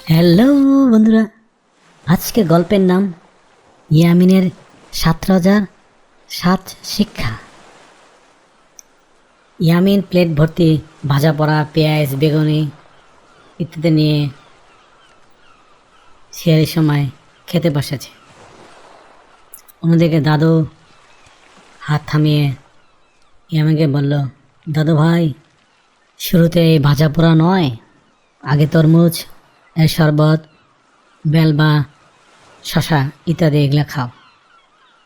Hello বন্ধুরা, আজকের গল্পের নাম ইয়ামিনের ৭ শিক্ষা। ইয়ামিন প্লেট ভর্তি ভাজা পড়া পেঁয়াজ বেগুনি ইত্যাদি নিয়ে সেই সময় খেতে বসেছে। অন্যদিকে দাদু হাত থামিয়ে ইয়ামিনকে বলল, দাদু ভাই, শুরুতে এই ভাজা পোড়া নয়, আগে তরমুজ এর শরবত, বেল বা শশা ইত্যাদি এগুলো খাও।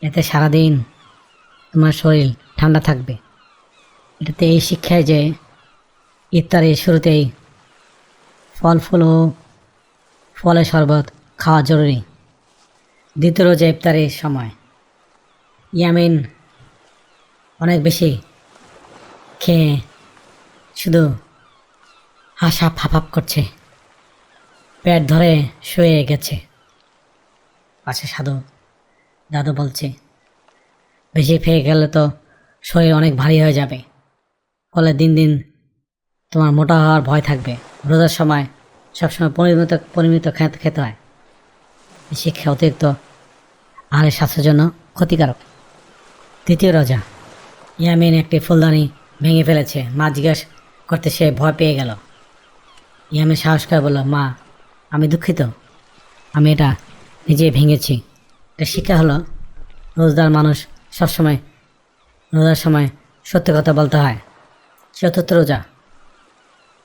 এতে সারাদিন তোমার শরীর ঠান্ডা থাকবে। এটাতে এই শিক্ষায় যে ইফতারের শুরুতেই ফল ফুল ও ফলের শরবত খাওয়া জরুরি। দ্বিতীয় রোজা ইফতারের সময় ইয়ামিন অনেক বেশি খেয়ে শুধু হাসা ফাফাপ করছে, পেট ধরে শুয়ে গেছে। পাশে দাদু বলছে, বেশি খেয়ে গেলে তো শরীর অনেক ভারী হয়ে যাবে, ফলে দিন দিন তোমার মোটা হওয়ার ভয় থাকবে। রোজার সময় সবসময় পরিমিত খেতে হয়। শিক্ষা অতিরিক্ত আহারের স্বাস্থ্যের জন্য ক্ষতিকারক। তৃতীয় রোজা ইয়ামিন একটি ফুলদানি ভেঙে ফেলেছে। মা জিজ্ঞেস করতে সে ভয় পেয়ে গেল। ইয়ামিন সাহস করে বলল, মা, আমি দুঃখিত, আমি এটা নিজে ভেঙেছি। এটা শিক্ষা হলো, রোজদার মানুষ সবসময় রোজার সময় সত্যি কথা বলতে হয়। চতুর্থ রোজা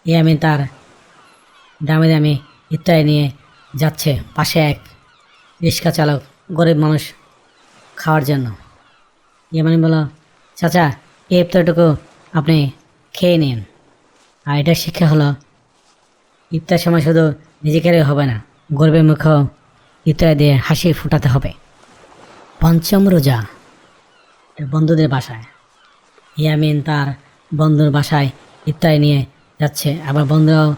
ইয়ামিন তার দামি দামি ইফতারি নিয়ে যাচ্ছে পাশে এক রিক্সা চালক গরিব মানুষ খাওয়ার জন্য। ইয়ামিন বলল, চাচা, এই ইফতারটুকু আপনি খেয়ে নিন। আর এটার শিক্ষা হলো, ইফতার সময় শুধু নিজে খেলে হবে না, গরিবের মুখেও ইফতার দিয়ে হাসি ফুটাতে হবে। পঞ্চম রোজা বন্ধুদের বাসায় ইয়ামিন তার বন্ধুর বাসায় ইফতারি নিয়ে যাচ্ছে, আবার বন্ধুরাও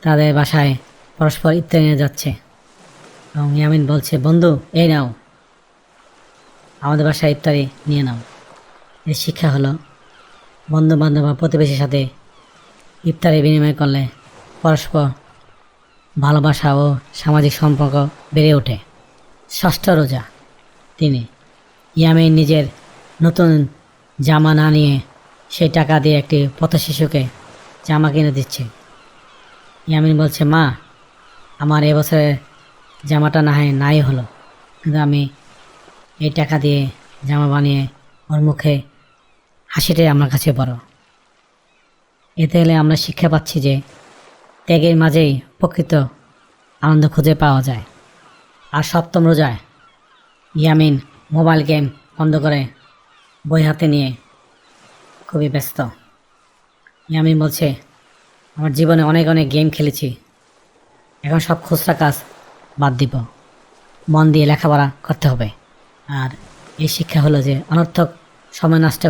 তাদের বাসায় পরস্পর ইফতারি নিয়ে যাচ্ছে। এবং ইয়ামিন বলছে, বন্ধু, এই নাও, আমাদের বাসায় ইফতারি নিয়ে নাও। এর শিক্ষা হলো, বন্ধু বান্ধব বা প্রতিবেশীর সাথে ইফতারি বিনিময় করলে পরস্পর ভালোবাসা ও সামাজিক সম্পর্ক বেড়ে ওঠে। ষষ্ঠ রোজা ইয়ামিন নিজের নতুন জামা না নিয়ে সেই টাকা দিয়ে একটি পথশিশুকে জামা কিনে দিচ্ছে। ইয়ামিন বলছে, মা, আমার এবছরের জামাটা নাই হলো, কিন্তু আমি এই টাকা দিয়ে জামা বানিয়ে ওর মুখে হাসিটাই আমার কাছে বড়। এতে হলে আমরা শিক্ষা পাচ্ছি যে ত্যাগের মাঝেই প্রকৃত আনন্দ খুঁজে পাওয়া যায়। আর সপ্তম রোজায় ইয়ামিন মোবাইল গেম বন্ধ করে বই হাতে নিয়ে খুবই ব্যস্ত। ইয়ামিন বলছে, আমার জীবনে অনেক গেম খেলেছি, এখন সব খুচরা কাজ বাদ দিব, মন দিয়ে লেখাপড়া করতে হবে। আর এই শিক্ষা হলো যে অনর্থক সময় নষ্ট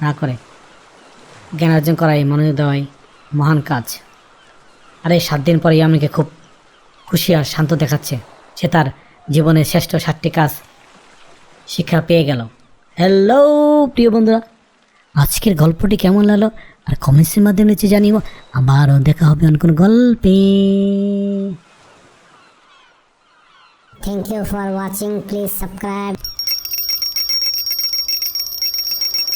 না করে জ্ঞান অর্জন করাই মনোযোগ দেওয়াই মহান কাজ। আর এই 7 দিন পরে ইয়ামিনকে খুব খুশি আর শান্ত দেখাচ্ছে। সে তার জীবনের শ্রেষ্ঠ 7টি কাজ শিক্ষা পেয়ে গেল। হ্যালো প্রিয় বন্ধুরা, আজকের গল্পটি কেমন লাগলো আর কমেন্টসের মাধ্যমে নিচে জানিও। আবারও দেখা হবে অন্য কোনো গল্পে। Thank you for watching. Please subscribe.